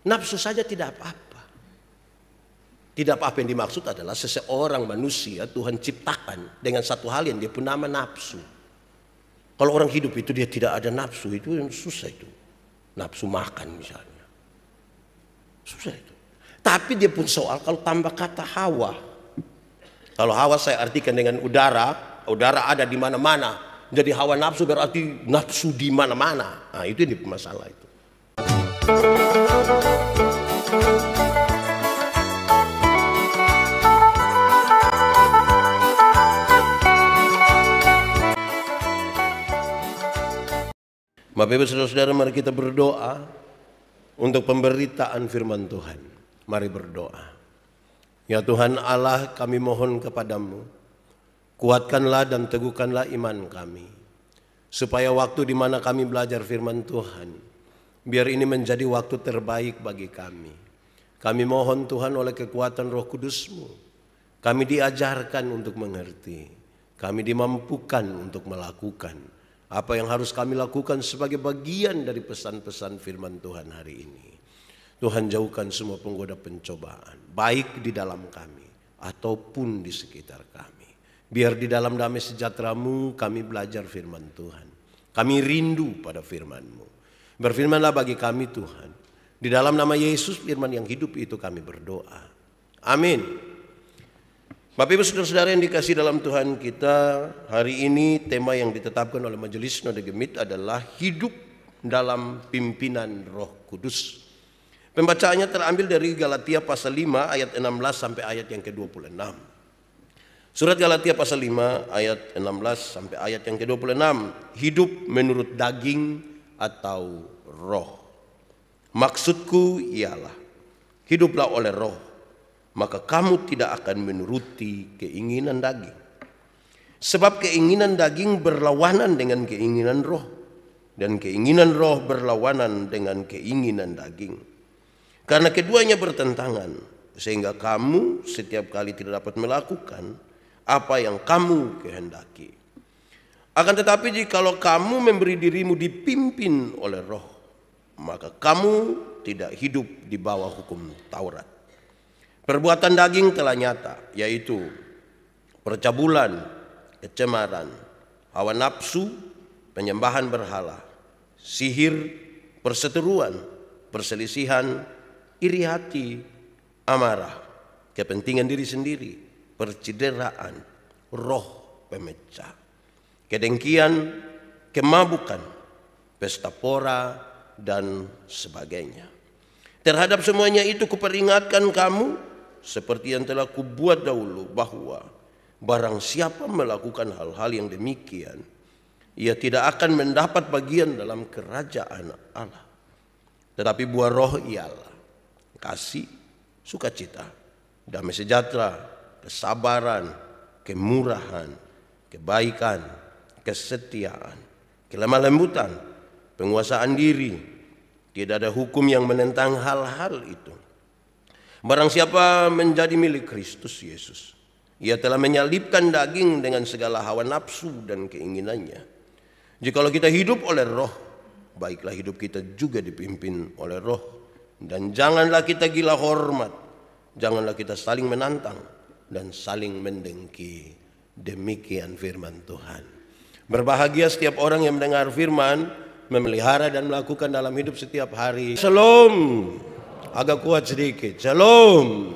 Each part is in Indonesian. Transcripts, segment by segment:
Nafsu saja tidak apa-apa. Tidak apa-apa yang dimaksud adalah seseorang manusia Tuhan ciptakan dengan satu hal yang dia pun nama nafsu. Kalau orang hidup itu dia tidak ada nafsu, itu yang susah itu. Nafsu makan misalnya. Susah itu. Tapi dia pun soal kalau tambah kata hawa. Kalau hawa saya artikan dengan udara, udara ada di mana-mana. Jadi hawa nafsu berarti nafsu di mana-mana. Nah, itu yang masalah itu. Bapak Ibu Saudara-saudara, mari kita berdoa untuk pemberitaan firman Tuhan. Mari berdoa. Ya Tuhan Allah, kami mohon kepadamu, kuatkanlah dan teguhkanlah iman kami, supaya waktu di mana kami belajar firman Tuhan, biar ini menjadi waktu terbaik bagi kami. Kami mohon Tuhan oleh kekuatan Roh Kudus-Mu, kami diajarkan untuk mengerti, kami dimampukan untuk melakukan apa yang harus kami lakukan sebagai bagian dari pesan-pesan firman Tuhan hari ini. Tuhan jauhkan semua penggoda pencobaan, baik di dalam kami ataupun di sekitar kami. Biar di dalam damai sejahtera-Mu kami belajar firman Tuhan. Kami rindu pada firman-Mu. Berfirmanlah bagi kami Tuhan. Di dalam nama Yesus firman yang hidup itu kami berdoa. Amin. Bapak Ibu Saudara-saudara yang dikasihi dalam Tuhan kita, hari ini tema yang ditetapkan oleh Majelis Sinode Gemit adalah hidup dalam pimpinan Roh Kudus. Pembacaannya terambil dari Galatia pasal 5 ayat 16 sampai ayat yang ke-26. Surat Galatia pasal 5 ayat 16 sampai ayat yang ke-26. Hidup menurut daging atau roh. Maksudku ialah hiduplah oleh roh, maka kamu tidak akan menuruti keinginan daging. Sebab keinginan daging berlawanan dengan keinginan roh, dan keinginan roh berlawanan dengan keinginan daging. Karena keduanya bertentangan, sehingga kamu setiap kali tidak dapat melakukan apa yang kamu kehendaki. Akan tetapi jikalau kamu memberi dirimu dipimpin oleh roh, maka kamu tidak hidup di bawah hukum Taurat. Perbuatan daging telah nyata, yaitu percabulan, kecemaran, hawa nafsu, penyembahan berhala, sihir, perseteruan, perselisihan, iri hati, amarah, kepentingan diri sendiri, percideraan, roh pemecah, kedengkian, kemabukan, pesta pora, dan sebagainya. Terhadap semuanya itu kuperingatkan kamu, seperti yang telah kubuat dahulu, bahwa barang siapa melakukan hal-hal yang demikian, ia tidak akan mendapat bagian dalam kerajaan Allah. Tetapi buah roh ialah kasih, sukacita, damai sejahtera, kesabaran, kemurahan, kebaikan, kesetiaan, kelemah lembutan, penguasaan diri. Tidak ada hukum yang menentang hal-hal itu. Barang siapa menjadi milik Kristus Yesus, ia telah menyalibkan daging dengan segala hawa nafsu dan keinginannya. Jikalau kita hidup oleh roh, baiklah hidup kita juga dipimpin oleh roh. Dan janganlah kita gila hormat, janganlah kita saling menantang dan saling mendengki. Demikian firman Tuhan. Berbahagia setiap orang yang mendengar firman, memelihara dan melakukan dalam hidup setiap hari. Shalom. Agak kuat sedikit. Shalom.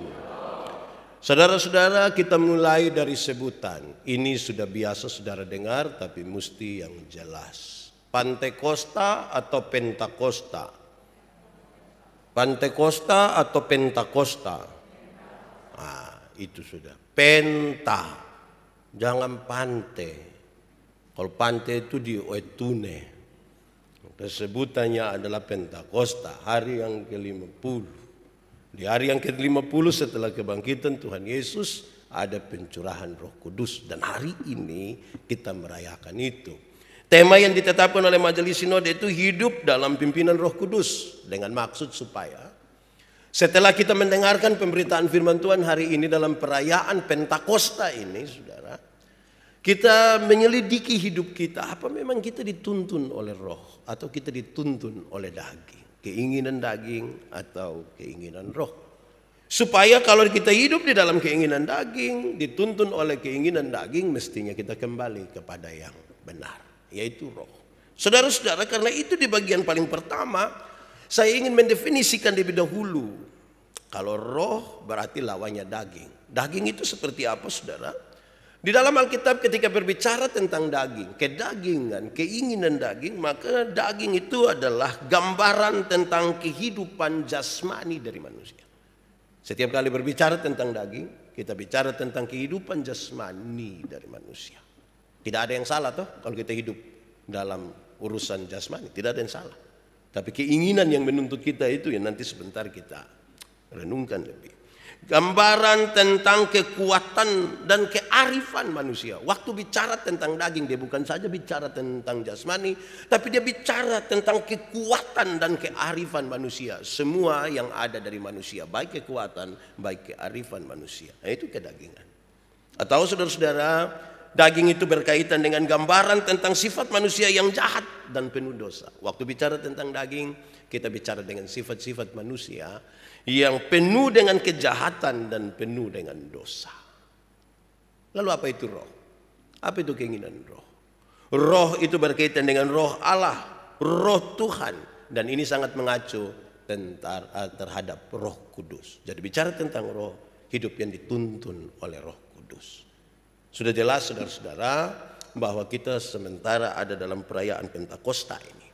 Saudara-saudara, kita mulai dari sebutan. Ini sudah biasa saudara dengar, tapi mesti yang jelas. Pantekosta atau Pentakosta? Pantekosta atau Pentakosta? Itu sudah. Penta. Jangan pante. Kalau pante itu di Oetune. Sebutannya adalah Pentakosta, hari yang ke-50. Di hari yang ke-50 setelah kebangkitan Tuhan Yesus ada pencurahan Roh Kudus, dan hari ini kita merayakan itu. Tema yang ditetapkan oleh Majelis Sinode itu hidup dalam pimpinan Roh Kudus, dengan maksud supaya setelah kita mendengarkan pemberitaan firman Tuhan hari ini dalam perayaan Pentakosta ini, saudara, kita menyelidiki hidup kita. Apa memang kita dituntun oleh roh atau kita dituntun oleh daging? keinginan daging atau keinginan roh. Supaya kalau kita hidup di dalam keinginan daging, dituntun oleh keinginan daging, mestinya kita kembali kepada yang benar, yaitu roh. Saudara-saudara, karena itu di bagian paling pertama, saya ingin mendefinisikan lebih dahulu. Kalau roh berarti lawannya daging. Daging itu seperti apa, saudara? Di dalam Alkitab ketika berbicara tentang daging, kedagingan, keinginan daging, maka daging itu adalah gambaran tentang kehidupan jasmani dari manusia. Setiap kali berbicara tentang daging, kita bicara tentang kehidupan jasmani dari manusia. Tidak ada yang salah toh kalau kita hidup dalam urusan jasmani, tidak ada yang salah. Tapi keinginan yang menuntut kita itu yang nanti sebentar kita renungkan lebih. Gambaran tentang kekuatan dan kearifan manusia. Waktu bicara tentang daging, dia bukan saja bicara tentang jasmani, tapi dia bicara tentang kekuatan dan kearifan manusia. Semua yang ada dari manusia, baik kekuatan, baik kearifan manusia. Nah, itu kedagingan. Atau saudara-saudara, daging itu berkaitan dengan gambaran tentang sifat manusia yang jahat dan penuh dosa. Waktu bicara tentang daging, kita bicara dengan sifat-sifat manusia yang penuh dengan kejahatan dan penuh dengan dosa. Lalu apa itu roh? Apa itu keinginan roh? Roh itu berkaitan dengan roh Allah, roh Tuhan. Dan ini sangat mengacu terhadap Roh Kudus. Jadi bicara tentang roh, hidup yang dituntun oleh Roh Kudus. Sudah jelas saudara-saudara bahwa kita sementara ada dalam perayaan Pentakosta ini.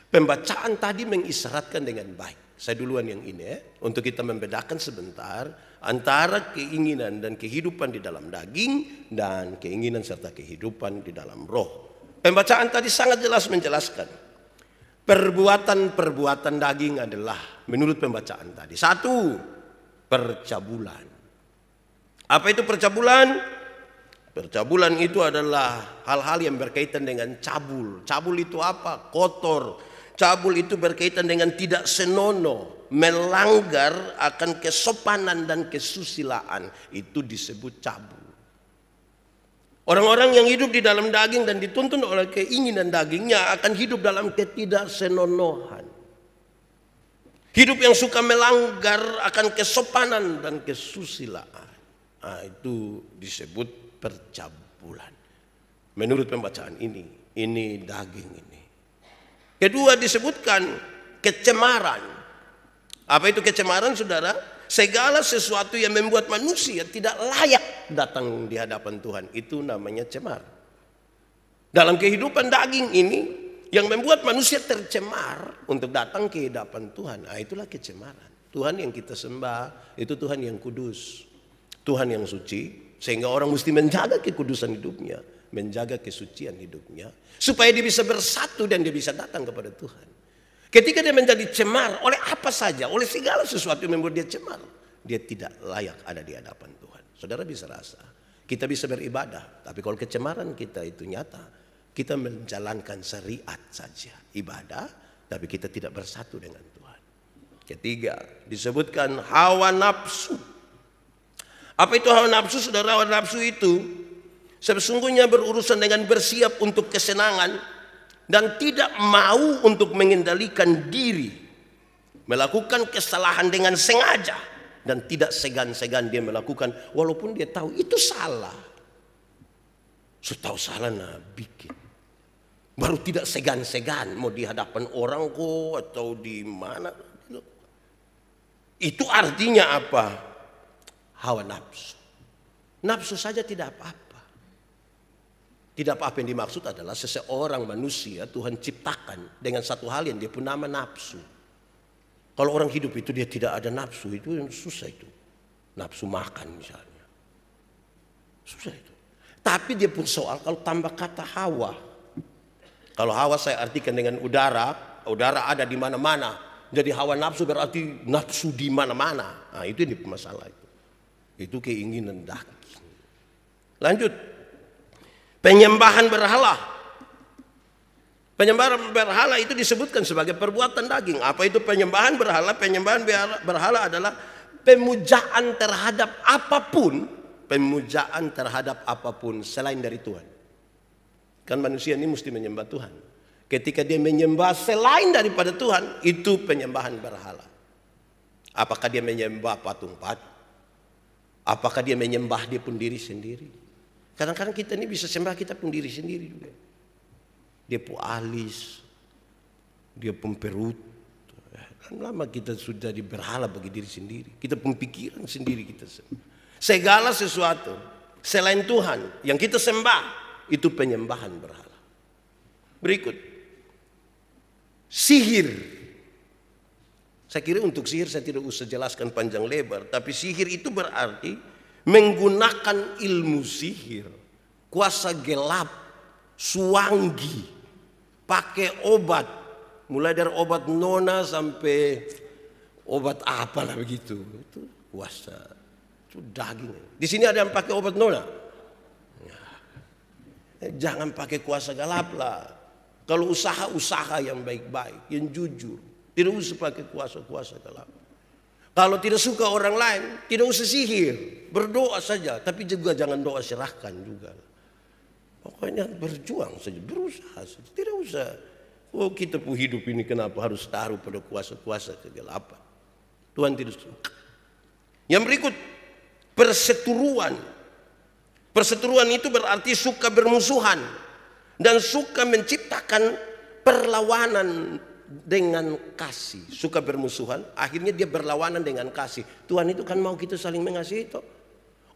Pembacaan tadi mengisyaratkan dengan baik. Saya duluan yang ini untuk kita membedakan sebentar antara keinginan dan kehidupan di dalam daging dan keinginan serta kehidupan di dalam roh. Pembacaan tadi sangat jelas menjelaskan perbuatan-perbuatan daging adalah menurut pembacaan tadi. Satu, percabulan. Apa itu percabulan? Percabulan itu adalah hal-hal yang berkaitan dengan cabul. Cabul itu apa? Kotor. Cabul itu berkaitan dengan tidak senonoh, melanggar akan kesopanan dan kesusilaan. Itu disebut cabul. Orang-orang yang hidup di dalam daging dan dituntun oleh keinginan dagingnya akan hidup dalam ketidaksenonohan. Hidup yang suka melanggar akan kesopanan dan kesusilaan. Nah, itu disebut percabulan. Menurut pembacaan ini daging ini. Kedua disebutkan kecemaran. Apa itu kecemaran, saudara? Segala sesuatu yang membuat manusia tidak layak datang di hadapan Tuhan, itu namanya cemar. Dalam kehidupan daging ini yang membuat manusia tercemar untuk datang ke hadapan Tuhan, itulah kecemaran. Tuhan yang kita sembah itu Tuhan yang kudus, Tuhan yang suci, sehingga orang mesti menjaga kekudusan hidupnya, menjaga kesucian hidupnya, supaya dia bisa bersatu dan dia bisa datang kepada Tuhan. Ketika dia menjadi cemar oleh apa saja, oleh segala sesuatu yang membuat dia cemar, dia tidak layak ada di hadapan Tuhan. Saudara bisa rasa, kita bisa beribadah, tapi kalau kecemaran kita itu nyata, kita menjalankan syariat saja, ibadah, tapi kita tidak bersatu dengan Tuhan. Ketiga, disebutkan hawa nafsu. Apa itu hawa nafsu, saudara? Hawa nafsu itu sesungguhnya berurusan dengan bersiap untuk kesenangan dan tidak mau untuk mengendalikan diri, melakukan kesalahan dengan sengaja dan tidak segan-segan dia melakukan walaupun dia tahu itu salah. Tahu salah nah bikin. Baru tidak segan-segan mau di hadapan orang kok atau di mana. Itu artinya apa? Hawa nafsu. Nafsu saja tidak apa-apa. Tidak apa-apa yang dimaksud adalah seseorang manusia Tuhan ciptakan dengan satu hal yang dia pun nama nafsu. Kalau orang hidup itu dia tidak ada nafsu, itu yang susah itu. Nafsu makan misalnya. Susah itu. Tapi dia pun soal kalau tambah kata hawa. Kalau hawa saya artikan dengan udara, udara ada di mana-mana. Jadi hawa nafsu berarti nafsu di mana-mana. Nah, itu yang masalah itu. Itu keinginan daging. Lanjut. Penyembahan berhala. Penyembahan berhala itu disebutkan sebagai perbuatan daging. Apa itu penyembahan berhala? Penyembahan berhala adalah pemujaan terhadap apapun. Pemujaan terhadap apapun selain dari Tuhan. Kan manusia ini mesti menyembah Tuhan. Ketika dia menyembah selain daripada Tuhan, itu penyembahan berhala. Apakah dia menyembah patung-patung? Apakah dia menyembah dia pun diri sendiri? Kadang-kadang kita ini bisa sembah kita pun diri sendiri juga. Dia pun alis, dia pun perut. Lama kita sudah berhala bagi diri sendiri. Kita pun pikiran sendiri kita sembah. Segala sesuatu selain Tuhan yang kita sembah itu penyembahan berhala. Berikut, sihir. Saya kira untuk sihir saya tidak usah jelaskan panjang lebar. Tapi sihir itu berarti menggunakan ilmu sihir, kuasa gelap, suanggi, pakai obat. Mulai dari obat nona sampai obat apalah begitu. Itu kuasa, itu daging. Di sini ada yang pakai obat nona. Jangan pakai kuasa gelap lah. Kalau usaha yang baik-baik, yang jujur. Tidak usah pakai kuasa gelap. Kalau tidak suka orang lain, tidak usah sihir. Berdoa saja, tapi juga jangan doa serahkan juga. Pokoknya berjuang saja, berusaha saja. Tidak usah. Oh, kita pun hidup ini kenapa harus taruh pada kuasa-kuasa kegelapan? Tuhan tidak suka. Yang berikut, perseteruan. Perseteruan itu berarti suka bermusuhan dan suka menciptakan perlawanan dengan kasih. Suka bermusuhan, akhirnya dia berlawanan dengan kasih. Tuhan itu kan mau kita saling mengasihi itu.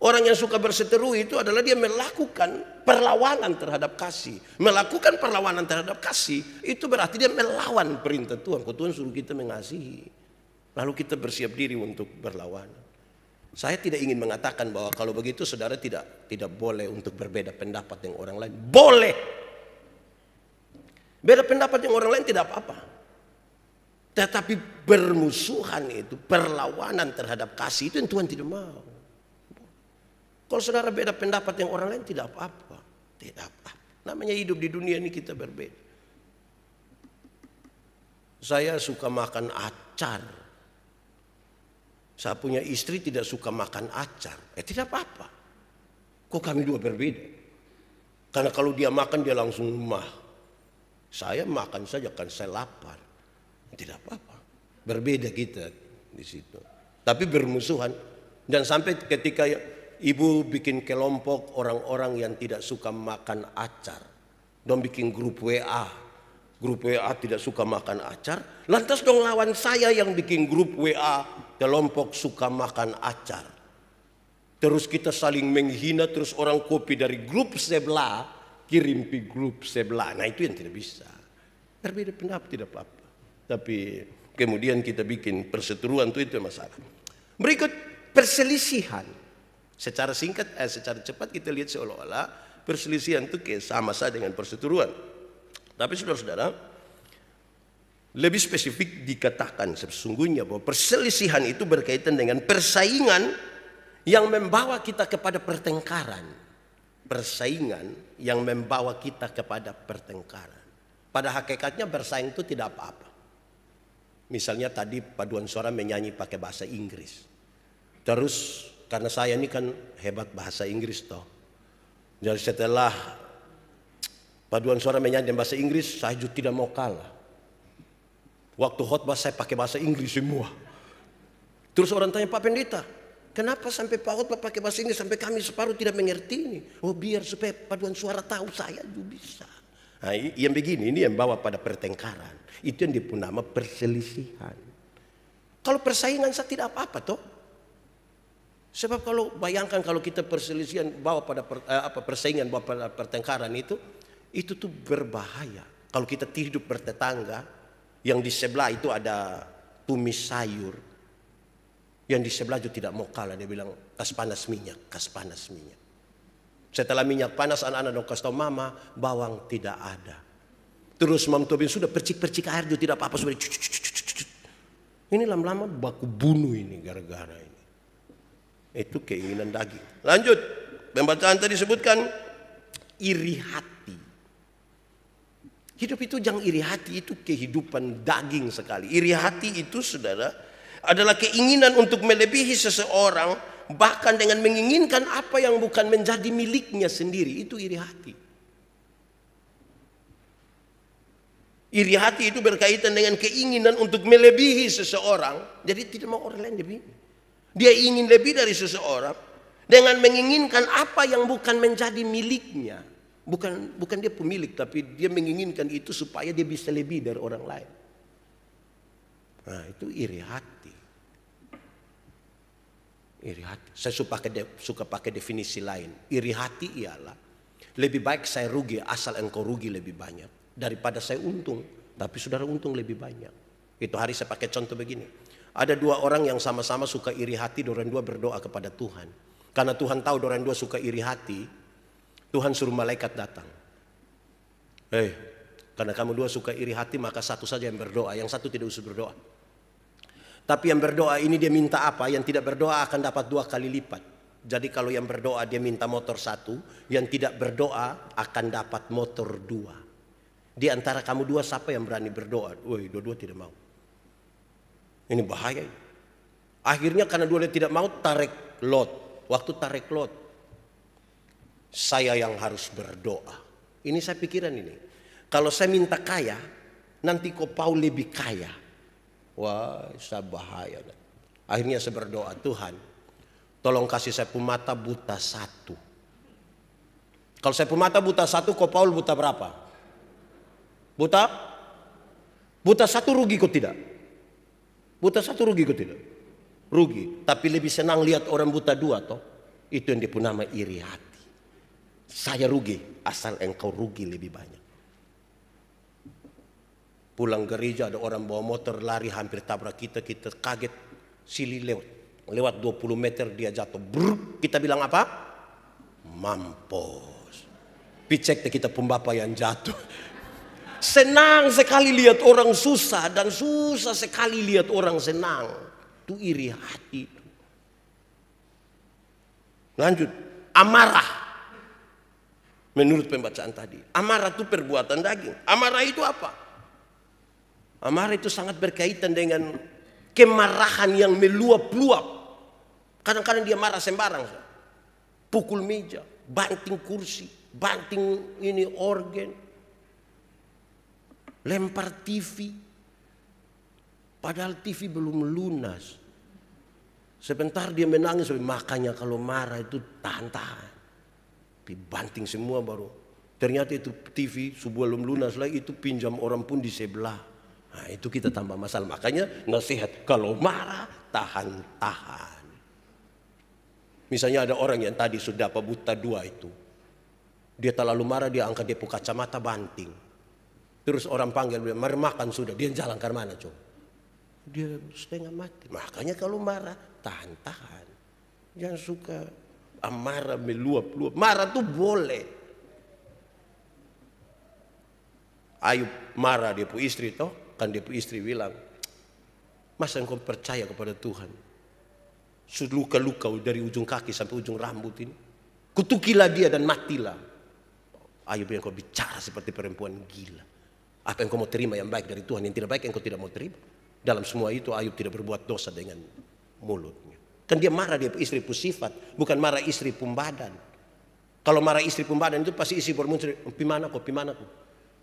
Orang yang suka berseteru itu adalah dia melakukan perlawanan terhadap kasih. Melakukan perlawanan terhadap kasih itu berarti dia melawan perintah Tuhan. Kalau Tuhan suruh kita mengasihi, lalu kita bersiap diri untuk berlawanan. Saya tidak ingin mengatakan bahwa kalau begitu saudara tidak boleh untuk berbeda pendapat dengan orang lain. Boleh. Beda pendapat dengan orang lain tidak apa-apa. Tetapi bermusuhan itu, perlawanan terhadap kasih itu yang Tuhan tidak mau. Kalau saudara beda pendapat dengan orang lain tidak apa-apa. Tidak apa-apa. Namanya hidup di dunia ini kita berbeda. Saya suka makan acar. Saya punya istri tidak suka makan acar. Tidak apa-apa. Kok kami dua berbeda? Karena kalau dia makan dia langsung mah. Saya makan saja kan saya lapar. Tidak apa-apa. Berbeda kita di situ. Tapi bermusuhan. Dan sampai ketika ibu bikin kelompok orang-orang yang tidak suka makan acar. Dong bikin grup WA. Grup WA tidak suka makan acar. Lantas dong lawan saya yang bikin grup WA kelompok suka makan acar. Terus kita saling menghina, terus orang copy dari grup sebelah kirim ke grup sebelah. Nah itu yang tidak bisa. Berbeda pendapat tidak apa-apa. Tapi kemudian kita bikin perseteruan itu masalah. Berikut perselisihan. Secara singkat, secara cepat kita lihat seolah-olah perselisihan itu sama saja dengan perseteruan. Tapi saudara-saudara, lebih spesifik dikatakan sesungguhnya bahwa perselisihan itu berkaitan dengan persaingan yang membawa kita kepada pertengkaran. Persaingan yang membawa kita kepada pertengkaran. Pada hakikatnya bersaing itu tidak apa-apa. Misalnya tadi paduan suara menyanyi pakai bahasa Inggris. Terus karena saya ini kan hebat bahasa Inggris toh. Jadi setelah paduan suara menyanyi bahasa Inggris, saya juga tidak mau kalah. Waktu khotbah saya pakai bahasa Inggris semua. Terus orang tanya, Pak Pendeta, kenapa sampai Pak khotbah pakai bahasa Inggris sampai kami separuh tidak mengerti ini? Oh biar supaya paduan suara tahu saya juga bisa. Nah, yang begini ini yang bawa pada pertengkaran. Itu yang disebut nama perselisihan. Kalau persaingan saya tidak apa-apa toh. Sebab kalau bayangkan kalau kita perselisihan bawa pada persaingan bawa pada pertengkaran itu tuh berbahaya. Kalau kita hidup bertetangga, yang di sebelah itu ada tumis sayur, yang di sebelah itu tidak mau kalah, dia bilang kas panas minyak, kas panas minyak. Setelah minyak panas anak-anak dong kasih tahu mama bawang tidak ada. Terus mam Tobin sudah percik-percik air juga tidak apa-apa sudah. Ini lama-lama baku bunuh ini gara-gara ini. Itu keinginan daging. Lanjut, pembacaan tadi disebutkan iri hati. Hidup itu jangan iri hati, itu kehidupan daging sekali. Iri hati itu saudara adalah keinginan untuk melebihi seseorang, bahkan dengan menginginkan apa yang bukan menjadi miliknya sendiri. Itu iri hati. Iri hati itu berkaitan dengan keinginan untuk melebihi seseorang. Jadi tidak mau orang lain lebih. Dia ingin lebih dari seseorang dengan menginginkan apa yang bukan menjadi miliknya. Bukan dia pemilik, tapi dia menginginkan itu supaya dia bisa lebih dari orang lain. Nah, itu iri hati. Iri hati. Saya suka pakai definisi lain. Iri hati ialah lebih baik saya rugi asal engkau rugi lebih banyak daripada saya untung, tapi saudara untung lebih banyak. Itu hari saya pakai contoh begini. Ada dua orang yang sama-sama suka iri hati, dorang dua berdoa kepada Tuhan. Karena Tuhan tahu dorang dua suka iri hati, Tuhan suruh malaikat datang. Karena kamu dua suka iri hati, maka satu saja yang berdoa, yang satu tidak usah berdoa. Tapi yang berdoa ini dia minta apa? Yang tidak berdoa akan dapat 2 kali lipat. Jadi kalau yang berdoa dia minta motor 1, yang tidak berdoa akan dapat motor 2. Di antara kamu dua siapa yang berani berdoa? Woi, dua-dua tidak mau. Ini bahaya. Akhirnya karena dua tidak mau, tarik lot. Waktu tarik lot, saya yang harus berdoa. Ini saya pikiran ini. Kalau saya minta kaya, nanti kau lebih kaya. Wah, saya bahaya. Akhirnya saya berdoa, Tuhan, tolong kasih saya mata buta 1. Kalau saya mata buta 1, kau Paul buta berapa? Buta 1 rugi kok tidak? Buta 1 rugi kok tidak? Rugi. Tapi lebih senang lihat orang buta 2 toh. Itu yang dia nama iri hati. Saya rugi asal engkau rugi lebih banyak. Pulang gereja ada orang bawa motor lari hampir tabrak kita kaget. Sili lewat 20 meter dia jatuh. Brrr, kita bilang apa? Mampus. Picek kita pembapa yang jatuh. Senang sekali lihat orang susah dan susah sekali lihat orang senang. Itu iri hati. Lanjut, amarah. Menurut pembacaan tadi, amarah itu perbuatan daging. Amarah itu apa? Amarah itu sangat berkaitan dengan kemarahan yang meluap-luap. Kadang-kadang dia marah sembarang. Pukul meja, banting kursi, banting ini organ. Lempar TV. Padahal TV belum lunas. Sebentar dia menangis. Makanya kalau marah itu tahan-tahan. Dibanting semua baru. Ternyata itu TV sebelum lunas lagi itu pinjam orang pun di sebelah. Nah itu kita tambah masalah. Makanya nasihat kalau marah tahan-tahan. Misalnya ada orang yang tadi sudah buta 2 itu. Dia terlalu marah, dia angkat dia kacamata banting. Terus orang panggil, mari makan sudah. Dia jalan ke mana coba? Dia setengah mati. Makanya kalau marah, tahan-tahan. Jangan suka amarah meluap-luap. Marah tuh boleh. Ayub marah dia pu istri toh. Kan dia pu istri bilang, masa engkau percaya kepada Tuhan? Luka-luka dari ujung kaki sampai ujung rambut ini. Kutukilah dia dan matilah. Ayub yang kau bicara seperti perempuan gila. Apa yang kau mau terima yang baik dari Tuhan, yang tidak baik yang kau tidak mau terima. Dalam semua itu Ayub tidak berbuat dosa dengan mulutnya. Kan dia marah dia istri pun sifat, bukan marah istri pun badan. Kalau marah istri pun badan itu pasti istri bermuncul, pimana kok.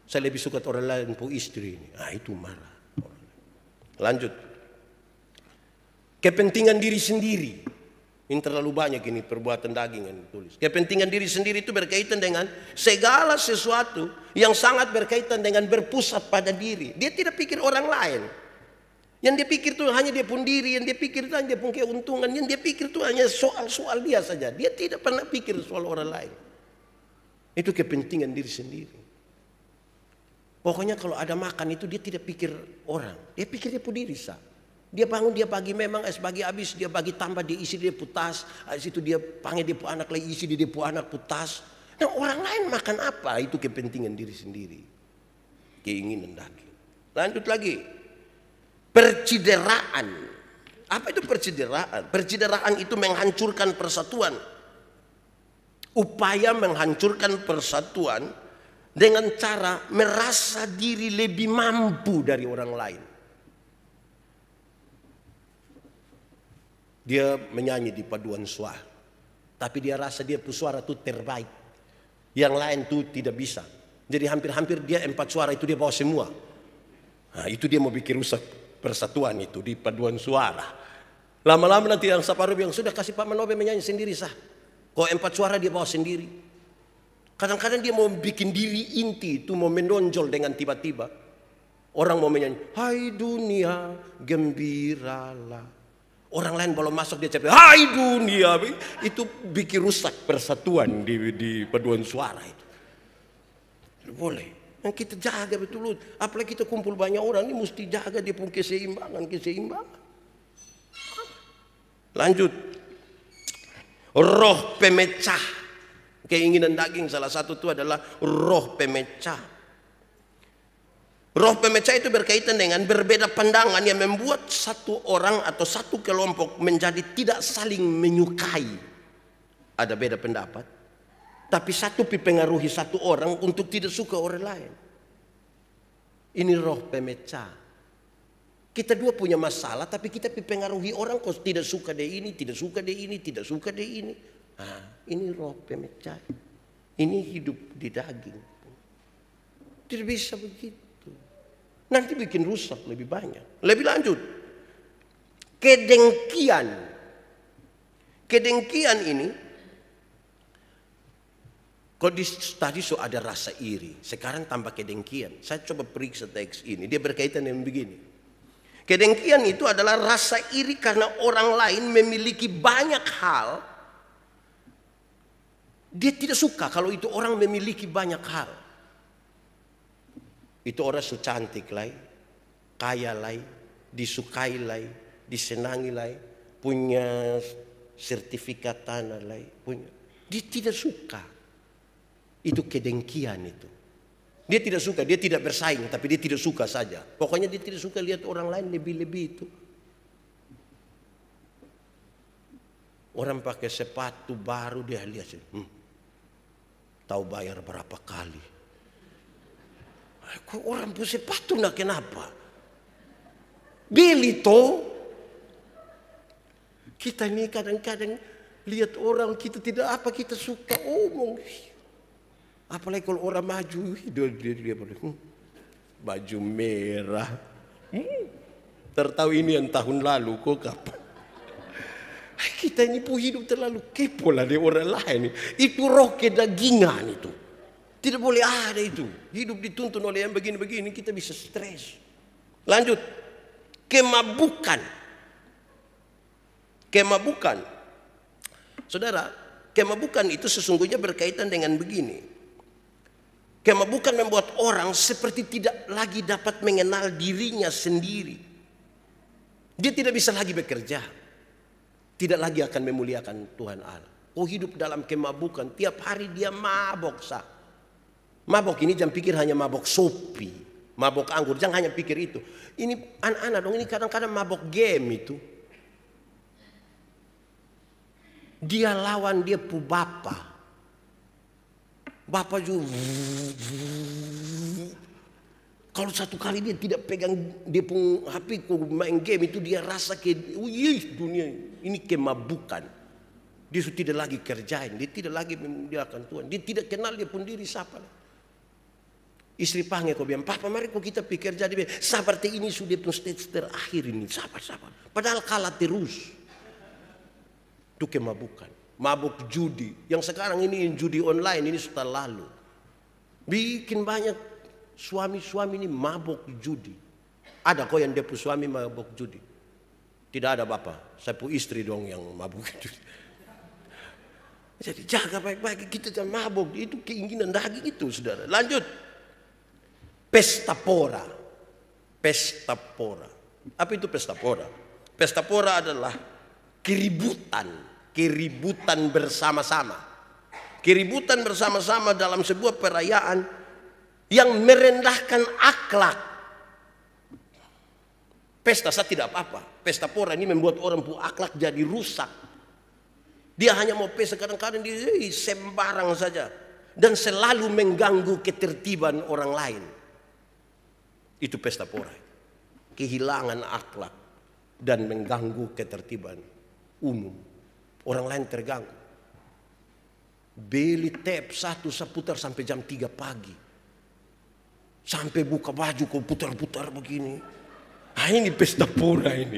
Saya lebih suka orang lain pun istri ini. Nah itu marah. Lanjut. Kepentingan diri sendiri. Ini terlalu banyak ini perbuatan daging yang ditulis. Kepentingan diri sendiri itu berkaitan dengan segala sesuatu yang sangat berkaitan dengan berpusat pada diri. Dia tidak pikir orang lain. Yang dia pikir itu hanya dia pun diri, yang dia pikir itu hanya dia pun keuntungan, yang dia pikir itu hanya soal-soal dia saja. Dia tidak pernah pikir soal orang lain. Itu kepentingan diri sendiri. Pokoknya kalau ada makan itu dia tidak pikir orang. Dia pikir dia pun diri sah. Dia bangun, dia pagi memang bagi habis, dia bagi tambah, dia isi, dia putas. Habis itu dia panggil dia pun anak lagi isi, dia pun anak putas. Nah orang lain makan apa? Itu kepentingan diri sendiri. Keinginan daging. Lanjut lagi. Percideraan. Apa itu percideraan? Percideraan itu menghancurkan persatuan. Upaya menghancurkan persatuan dengan cara merasa diri lebih mampu dari orang lain. Dia menyanyi di paduan suara. Tapi dia rasa dia suara itu terbaik. Yang lain itu tidak bisa. Jadi hampir-hampir dia 4 suara itu dia bawa semua. Nah, itu dia mau bikin rusak persatuan itu di paduan suara. Lama-lama nanti yang separuh yang sudah kasih Pak Manobe menyanyi sendiri sah. Kok 4 suara dia bawa sendiri. Kadang-kadang dia mau bikin diri inti itu mau menonjol dengan tiba-tiba. Orang mau menyanyi, hai dunia gembiralah. Orang lain belum masuk dia capek, hai dunia. Itu bikin rusak persatuan di paduan suara itu. Boleh. Yang kita jaga betul. Apalagi kita kumpul banyak orang ini mesti jaga dia pun keseimbangan. Lanjut. Roh pemecah. Keinginan daging salah satu itu adalah roh pemecah. Roh pemecah itu berkaitan dengan berbeda pandangan yang membuat satu orang atau satu kelompok menjadi tidak saling menyukai. Ada beda pendapat, tapi satu mempengaruhi satu orang untuk tidak suka orang lain. Ini roh pemecah. Kita dua punya masalah, tapi kita mempengaruhi orang kok tidak suka dia ini, tidak suka dia ini, tidak suka dia ini. Nah, ini roh pemecah. Ini hidup di daging. Tidak bisa begitu. Nanti bikin rusak lebih banyak. Lebih lanjut. Kedengkian. Kedengkian ini. Kalau tadi so ada rasa iri. Sekarang tambah kedengkian. Saya coba periksa teks ini. Dia berkaitan dengan begini. Kedengkian itu adalah rasa iri karena orang lain memiliki banyak hal. Dia tidak suka kalau itu orang memiliki banyak hal. Itu orang so cantik lah, kaya lah, disukai lah, disenangi lah, punya sertifikat tanah lah, punya. Dia tidak suka. Itu kedengkian itu. Dia tidak suka, dia tidak bersaing, tapi dia tidak suka saja. Pokoknya dia tidak suka lihat orang lain lebih-lebih itu. Orang pakai sepatu baru dia lihat, tahu bayar berapa kali. Kok orang punya sepatu nak kenapa? Beli toh. Kita ini kadang-kadang lihat orang kita tidak apa kita suka omong. Apalagi kalau orang maju dia baju merah. Tertahu ini yang tahun lalu kok kapan? Kita ini pun hidup terlalu kepo lah dari orang lain. Itu roh kedagingan itu. Tidak boleh ada itu. Hidup dituntun oleh yang begini-begini kita bisa stres. Lanjut. Kemabukan. Kemabukan. Saudara, kemabukan itu sesungguhnya berkaitan dengan begini. Kemabukan membuat orang seperti tidak lagi dapat mengenal dirinya sendiri. Dia tidak bisa lagi bekerja. Tidak lagi akan memuliakan Tuhan Allah. Oh, hidup dalam kemabukan. Tiap hari dia mabok sah. Mabok ini jangan pikir hanya mabok sopi, mabok anggur, jangan hanya pikir itu. Ini anak-anak dong, ini kadang-kadang mabok game itu. Dia lawan dia pu bapa. Bapa juga. Kalau satu kali dia tidak pegang dia pun HP main game itu dia rasa ke dunia ini kemabukan. Dia sudah tidak lagi kerjain, dia tidak lagi memuliakan Tuhan, dia tidak kenal dia pun diri siapa. Istri panggil kau bilang, papa mari kau kita pikir jadi sabar ini sudah pun stage terakhir ini, sabar. Padahal kalah terus. Itu kemabukan, mabuk judi. Yang sekarang ini judi online ini sudah lalu. Bikin banyak suami-suami ini mabuk judi. Ada kau yang dia pun suami mabuk judi? Tidak ada bapak, saya pun istri dong yang mabuk judi. Jadi jaga baik-baik kita jangan mabuk. Itu keinginan daging itu saudara. Lanjut. Pesta pora. Pesta pora. Apa itu pesta pora? Pesta pora adalah keributan. Keributan bersama-sama. Keributan bersama-sama dalam sebuah perayaan yang merendahkan akhlak. Pesta saya tidak apa-apa. Pesta pora ini membuat orang punya akhlak jadi rusak. Dia hanya mau pesta kadang-kadang dia sembarang saja. Dan selalu mengganggu ketertiban orang lain. Itu pesta pora. Kehilangan akhlak dan mengganggu ketertiban umum. Orang lain terganggu. Beli tape satu seputar sampai jam 3 pagi. Sampai buka baju kau putar-putar begini. Nah, ini pesta pora ini.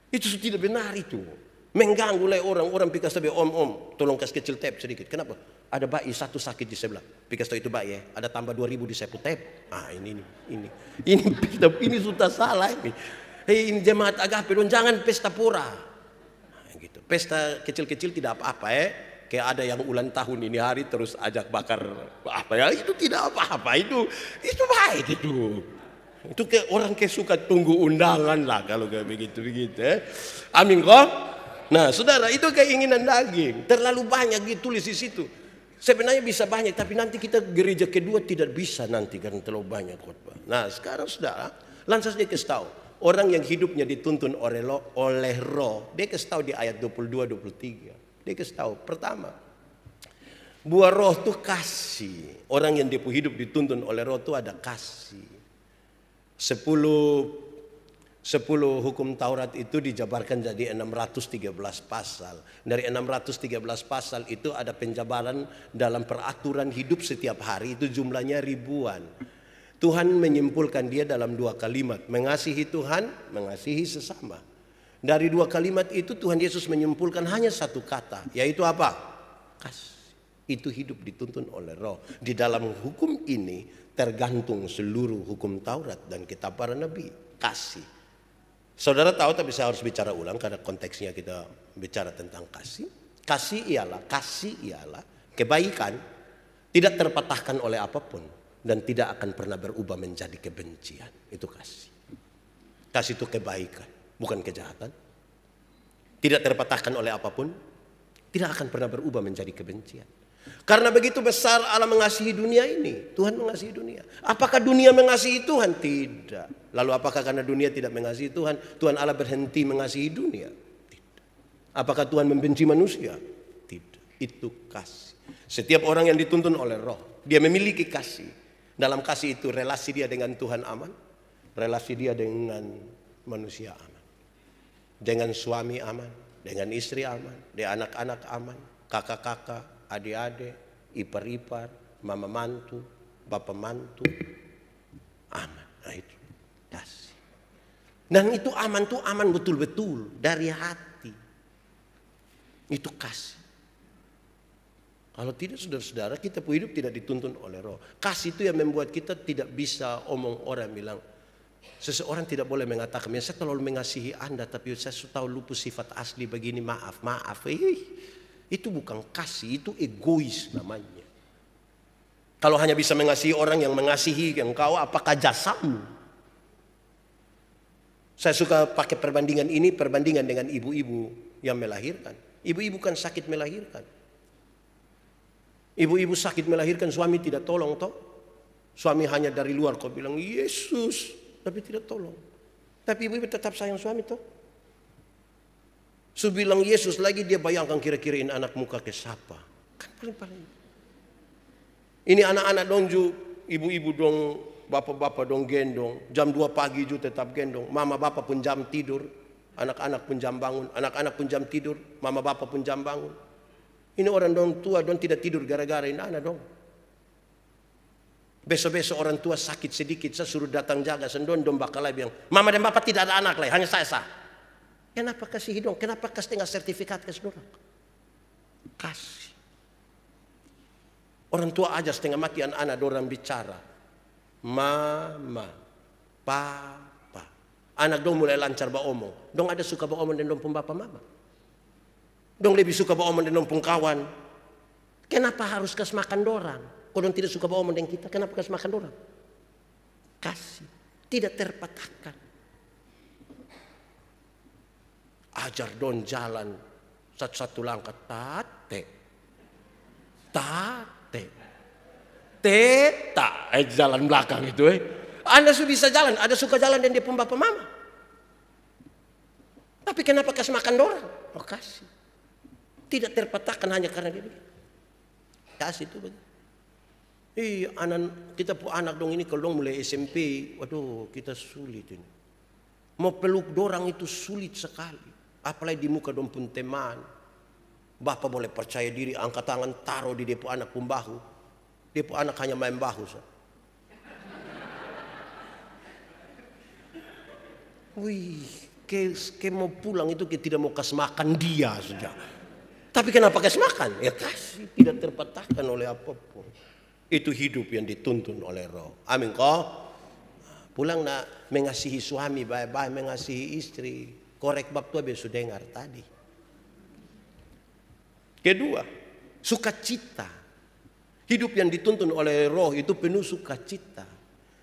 Itu tidak benar itu. Mengganggu oleh orang-orang pikas tabe om, tolong kasih kecil tap sedikit. Kenapa? Ada bayi satu sakit di sebelah. Pikas tahu itu bayi ya. Ada tambah 2.000 di sepu tap. Ah ini. Ini sudah salah ini. Hei ini jemaat agape dong, jangan pesta pora. Nah, gitu. Pesta kecil-kecil tidak apa-apa ya. Kayak ada yang ulang tahun ini hari terus ajak bakar apa ya, itu tidak apa-apa, itu baik itu. Itu kayak orang kayak suka tunggu undangan lah kalau kayak begitu Amin kok. Nah saudara, itu keinginan daging terlalu banyak ditulis di situ. Sebenarnya bisa banyak, tapi nanti kita gereja kedua tidak bisa nanti karena terlalu banyak khotbah. Nah sekarang saudara, lantas dia kasih tahu orang yang hidupnya dituntun oleh roh, dia kasih tahu di ayat 22-23. Dia kasih tahu, pertama, buah roh itu kasih. Orang yang dia hidup dituntun oleh roh itu ada kasih. 10 hukum Taurat itu dijabarkan jadi 613 pasal. Dari 613 pasal itu ada penjabaran dalam peraturan hidup setiap hari, itu jumlahnya ribuan. Tuhan menyimpulkan dia dalam 2 kalimat, mengasihi Tuhan, mengasihi sesama. Dari 2 kalimat itu Tuhan Yesus menyimpulkan hanya 1 kata, yaitu apa? Kasih. Itu hidup dituntun oleh roh. Di dalam hukum ini tergantung seluruh hukum Taurat dan kitab para nabi. Kasih. Saudara tahu, tapi saya harus bicara ulang karena konteksnya kita bicara tentang kasih. Kasih ialah kebaikan tidak terpatahkan oleh apapun dan tidak akan pernah berubah menjadi kebencian. Itu kasih. Kasih itu kebaikan, bukan kejahatan. Tidak terpatahkan oleh apapun, tidak akan pernah berubah menjadi kebencian. Karena begitu besar Allah mengasihi dunia ini. Tuhan mengasihi dunia. Apakah dunia mengasihi Tuhan? Tidak. Lalu apakah karena dunia tidak mengasihi Tuhan, Tuhan Allah berhenti mengasihi dunia? Tidak. Apakah Tuhan membenci manusia? Tidak. Itu kasih. Setiap orang yang dituntun oleh roh, dia memiliki kasih. Dalam kasih itu relasi dia dengan Tuhan aman, relasi dia dengan manusia aman. Dengan suami aman, dengan istri aman, dengan anak-anak aman, kakak-kakak, adik-adik, ipar-ipar, mama mantu, bapak mantu, aman. Nah itu kasih. Dan itu aman betul-betul dari hati. Itu kasih. Kalau tidak, saudara-saudara, kita hidup tidak dituntun oleh roh. Kasih itu yang membuat kita tidak bisa omong orang bilang, seseorang tidak boleh mengatakan, saya terlalu mengasihi Anda, tapi saya sudah tahu lupus sifat asli begini, maaf. Itu bukan kasih, itu egois namanya. Kalau hanya bisa mengasihi orang yang mengasihi engkau, apakah jasamu? Saya suka pakai perbandingan ini, perbandingan dengan ibu-ibu yang melahirkan. Ibu-ibu kan sakit melahirkan. Ibu-ibu sakit melahirkan, suami tidak tolong toh. Suami hanya dari luar kau bilang Yesus, tapi tidak tolong. Tapi ibu-ibu tetap sayang suami toh. Su bilang Yesus lagi, dia bayangkan kira-kira ini anak muka ke siapa. Kan paling-paling. Ini anak-anak dong ju, ibu-ibu dong, bapak-bapak dong gendong. Jam 2 pagi ju tetap gendong. Mama bapak pun jam tidur. Anak-anak pun jam bangun. Anak-anak pun jam tidur. Mama bapak pun jam bangun. Ini orang dong tua dong tidak tidur gara-gara ini anak dong. Besok-besok orang tua sakit sedikit, saya suruh datang jaga. Sendon dong bakal lagi bilang, mama dan bapak tidak ada anak lagi, hanya saya. Kenapa kasih hidung? Kenapa kasih tengah sertifikat ke saudara? Kasih. Orang tua aja setengah mati anak-anak orang bicara. Mama, papa. Anak dong mulai lancar beromong. Dong ada suka beromong dan dong pun bapak mama. Dong lebih suka beromong dan dong pun kawan. Kenapa harus kasih makan dorang? Kalau dong tidak suka beromong dengan kita, kenapa kasih makan dorang? Kasih. Tidak terpatahkan. Ajar don jalan satu langkah tate jalan belakang itu Anda sudah bisa jalan, ada suka jalan dan dia pun bapak mama. Tapi kenapa kasih makan dorang? Oh kasih. Tidak terpatahkan hanya karena dia kasih itu begitu. Kita pun anak dong ini kalau dong mulai SMP, waduh kita sulit ini. Mau peluk dorang itu sulit sekali. Apalagi di muka dong pun teman. Bapak boleh percaya diri, angkat tangan, taruh di depo anak pun bahu. Depo anak hanya main bahu. Wih, ke mau pulang itu ke tidak mau kasih makan dia saja. Tapi kenapa kasih makan? Ya kasih, tidak terpatahkan oleh apapun. Itu hidup yang dituntun oleh Roh. Amin kok. Pulang nak mengasihi suami, baik-baik mengasihi istri. Korek bab tua biasa dengar tadi. Kedua, sukacita. Hidup yang dituntun oleh Roh itu penuh sukacita.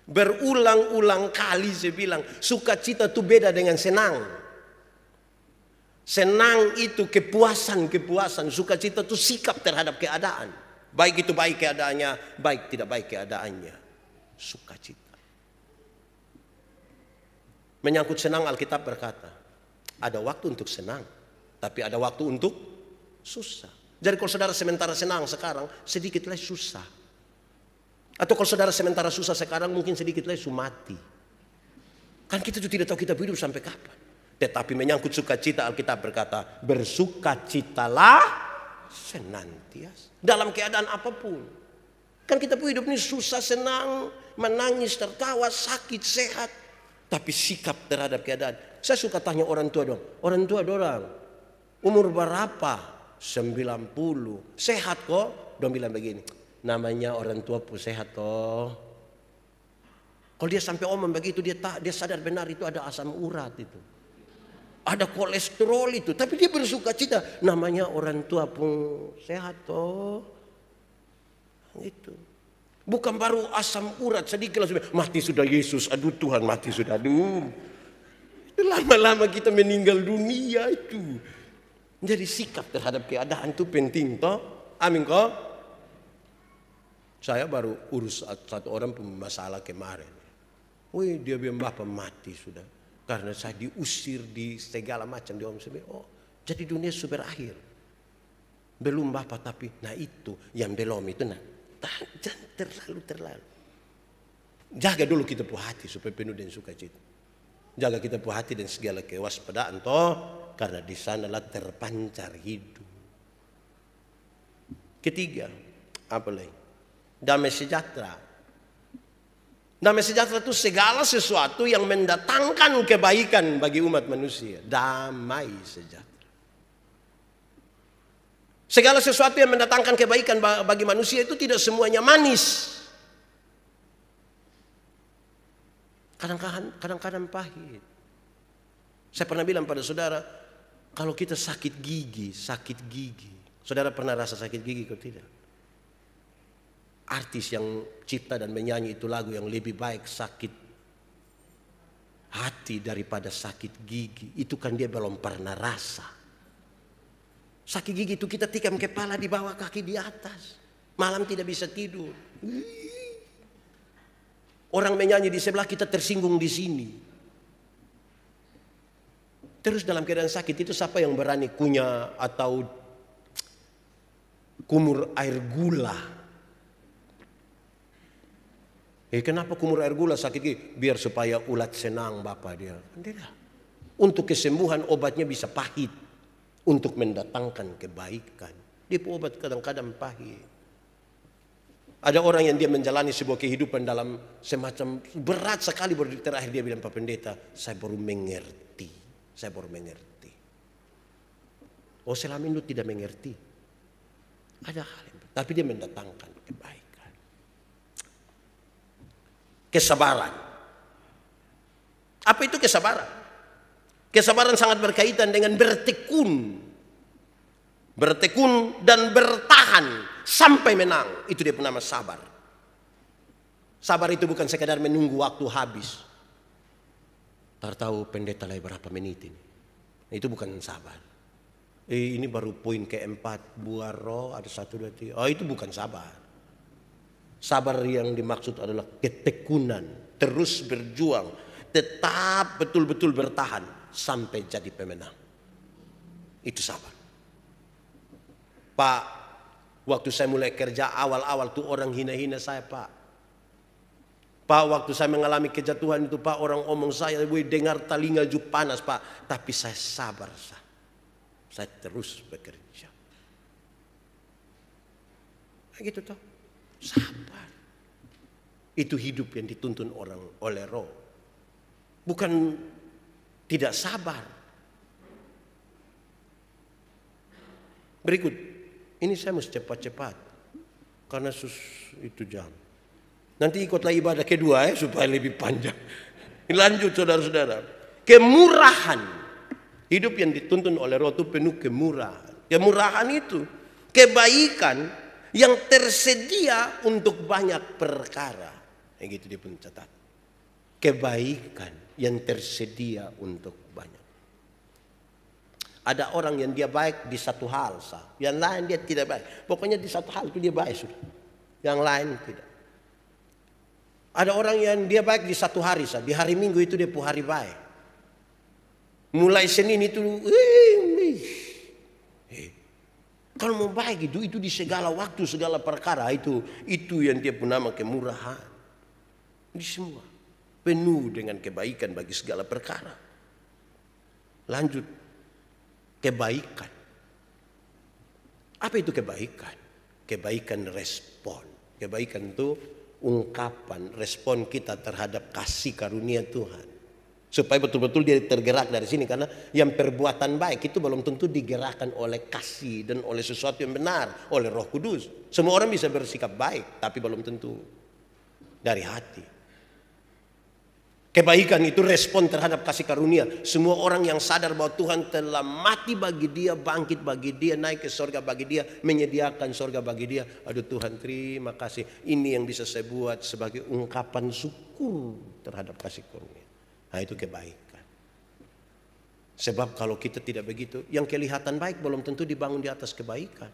Berulang-ulang kali saya bilang, sukacita itu beda dengan senang. Senang itu kepuasan. Sukacita itu sikap terhadap keadaan. Baik itu baik keadaannya, baik tidak baik keadaannya. Sukacita. Menyangkut senang, Alkitab berkata, ada waktu untuk senang, tapi ada waktu untuk susah. Jadi kalau saudara sementara senang sekarang, sedikit lagi susah. Atau kalau saudara sementara susah sekarang, mungkin sedikit lagi mati. Kan kita juga tidak tahu kita hidup sampai kapan. Tetapi menyangkut sukacita, Alkitab berkata, bersukacitalah senantiasa. Dalam keadaan apapun. Kan kita hidup ini susah, senang, menangis, tertawa, sakit, sehat. Tapi sikap terhadap keadaan. Saya suka tanya orang tua dong. Orang tua dorang umur berapa? 90. Sehat kok? Dong bilang begini. Namanya orang tua pun sehat toh. Kalau dia sampai omong begitu, dia sadar benar itu ada asam urat itu. Ada kolesterol itu. Tapi dia bersuka cita. Namanya orang tua pun sehat toh. Gitu. Bukan baru asam urat sedikit langsung mati sudah Yesus, aduh Tuhan mati sudah, aduh. Lama-lama kita meninggal dunia itu. Jadi sikap terhadap keadaan itu penting toh. Amin kok. Saya baru urus satu orang masalah kemarin. Wih, dia bilang bapak mati sudah. Karena saya diusir di segala macam dia omong. Oh, jadi dunia sudah berakhir. Belum bapak tapi nah itu yang belum itu nah. Jangan terlalu. Jaga dulu kita punya hati supaya penuh dengan sukacita. Jaga kita punya hati dan segala kewaspadaan toh, karena di sanalah terpancar hidup. Ketiga, apa lagi? Damai sejahtera. Damai sejahtera itu segala sesuatu yang mendatangkan kebaikan bagi umat manusia. Damai sejahtera. Segala sesuatu yang mendatangkan kebaikan bagi manusia itu tidak semuanya manis. Kadang-kadang pahit. Saya pernah bilang pada saudara, kalau kita sakit gigi. Saudara pernah rasa sakit gigi atau tidak? Artis yang cipta dan menyanyi itu lagu yang lebih baik sakit hati daripada sakit gigi. Itu kan dia belum pernah rasa. Sakit gigi itu kita tikam kepala di bawah, kaki di atas. Malam tidak bisa tidur. Orang menyanyi di sebelah kita tersinggung di sini. Terus dalam keadaan sakit itu siapa yang berani kunyah atau kumur air gula? Kenapa kumur air gula sakit gigi? Biar supaya ulat senang bapak dia. Tidak. Untuk kesembuhan obatnya bisa pahit. Untuk mendatangkan kebaikan. Dia obat kadang-kadang pahit. Ada orang yang dia menjalani sebuah kehidupan dalam semacam berat sekali. Terakhir dia bilang, Pak Pendeta, saya baru mengerti. Oh, selama ini tidak mengerti. Ada hal yang tapi dia mendatangkan kebaikan. Kesabaran. Apa itu kesabaran? Kesabaran sangat berkaitan dengan bertekun. Bertekun dan bertahan sampai menang. Itu dia bernama sabar. Sabar itu bukan sekadar menunggu waktu habis. Tahu pendeta lagi berapa menit ini. Itu bukan sabar. Ini baru poin keempat. Buah roh ada 1, 2, 3. Oh, itu bukan sabar. Sabar yang dimaksud adalah ketekunan. Terus berjuang. Tetap betul-betul bertahan. Sampai jadi pemenang. Itu sabar. Pak, waktu saya mulai kerja awal-awal tuh orang hina-hina saya, Pak. Pak, waktu saya mengalami kejatuhan itu, Pak, orang omong saya, dengar telinga juk panas, Pak. Tapi saya sabar, saya terus bekerja. Gitu toh. Sabar. Itu hidup yang dituntun orang oleh roh. Bukan tidak sabar. Berikut, ini saya mesti cepat-cepat karena itu jam. Nanti ikutlah ibadah kedua supaya lebih panjang. Lanjut saudara-saudara. Kemurahan. Hidup yang dituntun oleh Roh itu penuh kemurahan. Kemurahan itu kebaikan yang tersedia untuk banyak perkara. Gitu dia pun catat. Kebaikan yang tersedia untuk banyak. Ada orang yang dia baik di satu hal, yang lain dia tidak baik. Pokoknya di satu hal itu dia baik sudah. Yang lain tidak. Ada orang yang dia baik di satu hari, di hari Minggu itu dia hari baik. Mulai Senin itu, kalau mau baik itu di segala waktu, segala perkara itu yang dia pun nama kemurahan. Di semua penuh dengan kebaikan bagi segala perkara. Lanjut, kebaikan. Apa itu kebaikan? Kebaikan respon. Kebaikan itu ungkapan respon kita terhadap kasih karunia Tuhan. Supaya betul-betul dia tergerak dari sini. Karena yang perbuatan baik itu belum tentu digerakkan oleh kasih dan oleh sesuatu yang benar. Oleh Roh Kudus. Semua orang bisa bersikap baik. Tapi belum tentu dari hati. Kebaikan itu respon terhadap kasih karunia. Semua orang yang sadar bahwa Tuhan telah mati bagi dia, bangkit bagi dia, naik ke surga bagi dia, menyediakan surga bagi dia. Aduh Tuhan, terima kasih. Ini yang bisa saya buat sebagai ungkapan syukur terhadap kasih karunia. Nah itu kebaikan. Sebab kalau kita tidak begitu, yang kelihatan baik belum tentu dibangun di atas kebaikan.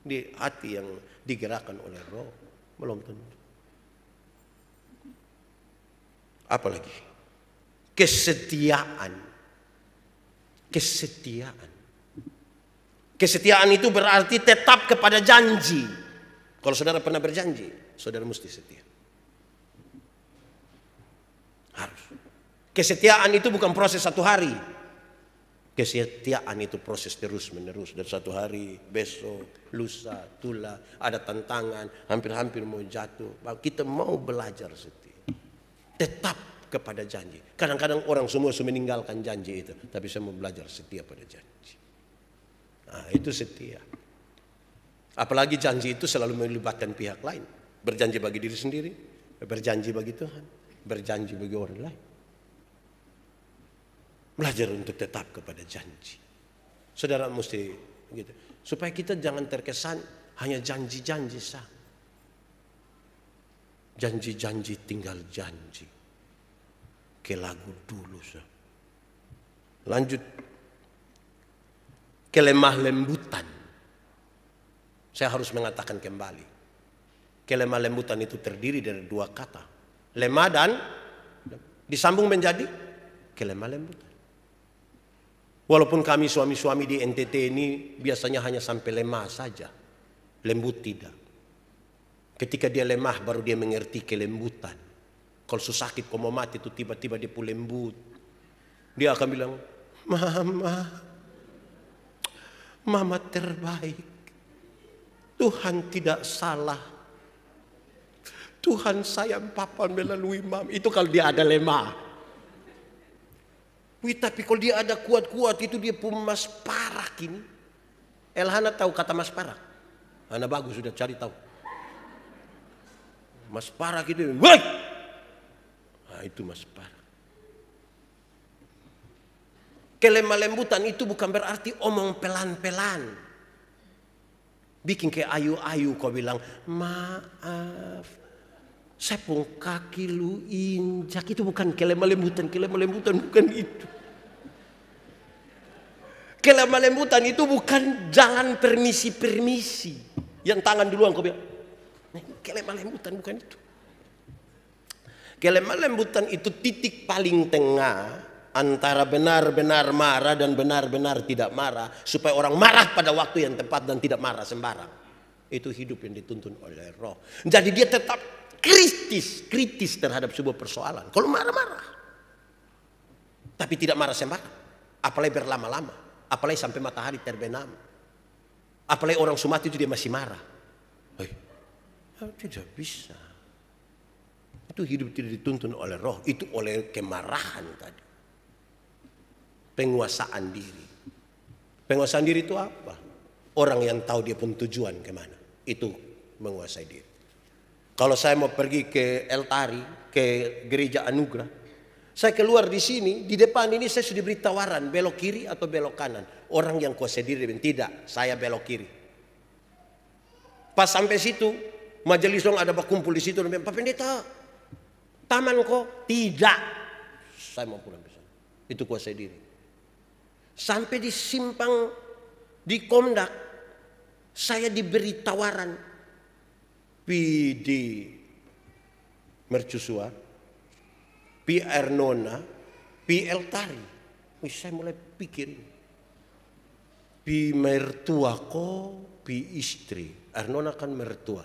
Di hati yang digerakkan oleh Roh. Belum tentu. Apalagi kesetiaan. Kesetiaan. Kesetiaan itu berarti tetap kepada janji. Kalau saudara pernah berjanji, saudara mesti setia. Harus. Kesetiaan itu bukan proses satu hari. Kesetiaan itu proses terus menerus. Dan satu hari, besok, lusa, tula, ada tantangan, hampir-hampir mau jatuh. Kita mau belajar setia. Tetap kepada janji. Kadang-kadang orang semua meninggalkan janji itu. Tapi saya mau belajar setia pada janji. Nah itu setia. Apalagi janji itu selalu melibatkan pihak lain. Berjanji bagi diri sendiri. Berjanji bagi Tuhan. Berjanji bagi orang lain. Belajar untuk tetap kepada janji. Saudara mesti gitu. Supaya kita jangan terkesan hanya janji-janji sah. Janji-janji tinggal janji. Ke lagu dulu sah. Lanjut. Kelemah lembutan. Saya harus mengatakan kembali. Kelemah lembutan itu terdiri dari dua kata. Lemah dan disambung menjadi kelemah lembutan. Walaupun kami suami-suami di NTT ini biasanya hanya sampai lemah saja. Lembut tidak. Ketika dia lemah baru dia mengerti kelembutan. Kalau sakit, kalau mau mati itu tiba-tiba dia pun lembut. Dia akan bilang, Mama terbaik. Tuhan tidak salah. Tuhan sayang Papa melalui Mama. Itu kalau dia ada lemah. Tapi kalau dia ada kuat-kuat itu dia pun mas parak ini. Elhana tahu kata mas parak? Hana bagus sudah cari tahu. Mas parak itu, woi! Nah itu mas parak. Kelemah lembutan itu bukan berarti omong pelan-pelan. Bikin kayak ayu-ayu kau bilang, maaf. Saya pun kaki lu injak. Itu bukan kelemah lembutan. Kelemah lembutan bukan itu. Kelemah lembutan itu bukan jalan permisi-permisi. Yang tangan duluan kau bilang. Kelemah lembutan bukan itu. Kelemah lembutan itu titik paling tengah antara benar-benar marah dan benar-benar tidak marah. Supaya orang marah pada waktu yang tepat dan tidak marah sembarang. Itu hidup yang dituntun oleh Roh. Jadi dia tetap kritis terhadap sebuah persoalan. Kalau marah-marah. Tapi tidak marah sembarang. Apalagi berlama-lama. Apalagi sampai matahari terbenam. Apalagi orang Sumatera itu dia masih marah. Tidak bisa. Itu hidup tidak dituntun oleh Roh. Itu oleh kemarahan tadi. Penguasaan diri. Penguasaan diri itu apa? Orang yang tahu dia pun tujuan kemana. Itu menguasai diri. Kalau saya mau pergi ke El Tari, ke gereja Anugerah, saya keluar di sini, di depan ini saya sudah diberi tawaran belok kiri atau belok kanan. Orang yang kuasai diri bilang tidak, saya belok kiri. Pas sampai situ, majelis dong ada berkumpul di situ, dan bilang, Pak Pendeta, taman kok? Tidak, saya mau pulang ke sana. Itu kuasai diri. Sampai di simpang di Komdak, saya diberi tawaran di Mercusuar, pi Ernona, pi El Tari. Wih, saya mulai pikir ini. Pi mertua ko, pi istri. Ernona kan mertua,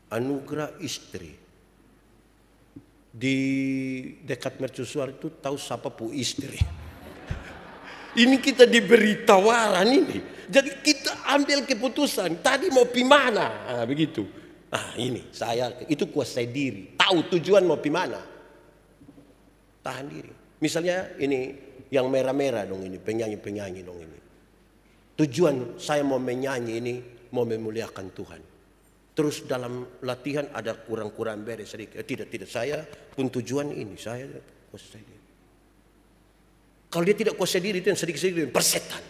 Anugerah istri. Di dekat Mercusuar itu tahu siapa pu istri. Ini kita diberi tawaran ini. Jadi kita ambil keputusan. Tadi mau pi mana? Nah, begitu. Nah ini saya, itu kuasai diri. Tahu tujuan mau pi mana. Tahan diri. Misalnya ini yang merah-merah dong ini. Penyanyi-penyanyi dong ini. Tujuan saya mau menyanyi ini. Mau memuliakan Tuhan. Terus dalam latihan ada kurang-kurang beres sedikit. Tidak. Saya pun tujuan ini. Saya kuasai diri. Kalau dia tidak kuasai diri itu yang sedikit-sedikit persetan.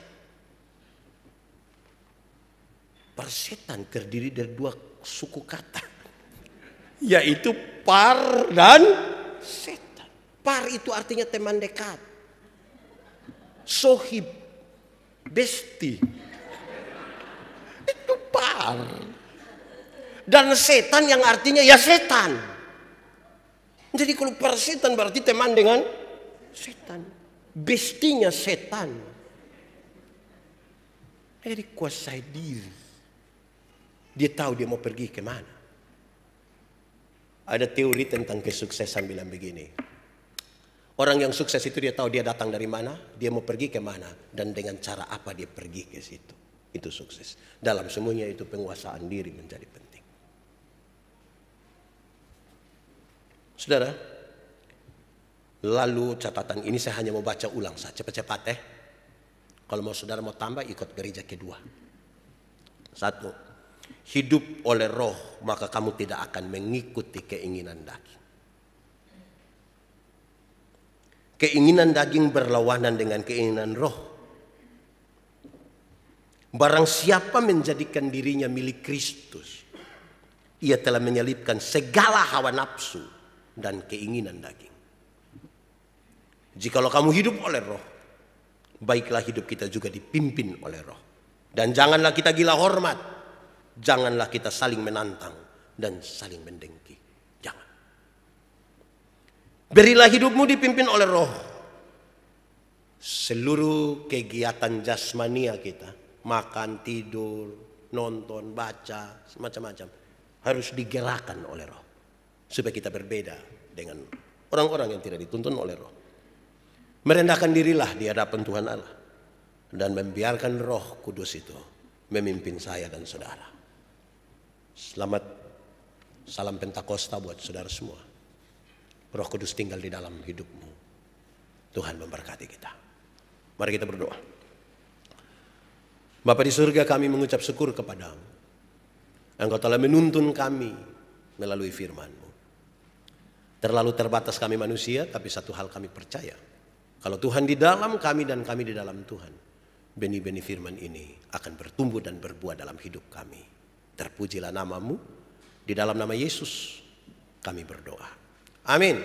Persetan terdiri dari dua suku kata. Yaitu par dan setan. Par itu artinya teman dekat. Sohib. Besti. Itu par. Dan setan yang artinya ya setan. Jadi kalau persetan berarti teman dengan setan. Bestinya setan. Jadi kuasai diri. Dia tahu dia mau pergi kemana. Ada teori tentang kesuksesan bilang begini. Orang yang sukses itu dia tahu dia datang dari mana, dia mau pergi kemana, dan dengan cara apa dia pergi ke situ. Itu sukses. Dalam semuanya itu penguasaan diri menjadi penting. Saudara, lalu catatan ini saya hanya mau baca ulang saja cepat-cepat Kalau mau saudara mau tambah ikut gereja kedua. 1. Hidup oleh roh maka kamu tidak akan mengikuti keinginan daging. Keinginan daging berlawanan dengan keinginan roh. Barang siapa menjadikan dirinya milik Kristus, ia telah menyelipkan segala hawa nafsu dan keinginan daging. Jikalau kamu hidup oleh roh, baiklah hidup kita juga dipimpin oleh roh. Dan janganlah kita gila hormat. Janganlah kita saling menantang dan saling mendengki. Jangan. Berilah hidupmu dipimpin oleh roh. Seluruh kegiatan jasmania kita, makan, tidur, nonton, baca, macam-macam, harus digerakkan oleh roh. Supaya kita berbeda dengan orang-orang yang tidak dituntun oleh roh. Merendahkan dirilah di hadapan Tuhan Allah. Dan membiarkan Roh Kudus itu memimpin saya dan saudara. Selamat salam Pentakosta buat saudara semua. Roh Kudus tinggal di dalam hidupmu. Tuhan memberkati kita. Mari kita berdoa. Bapa di surga, kami mengucap syukur kepadamu. Engkau telah menuntun kami melalui firman-Mu. Terlalu terbatas kami manusia, tapi satu hal kami percaya. Kalau Tuhan di dalam kami dan kami di dalam Tuhan, benih-benih firman ini akan bertumbuh dan berbuah dalam hidup kami. Terpujilah nama-Mu. Di dalam nama Yesus kami berdoa. Amin.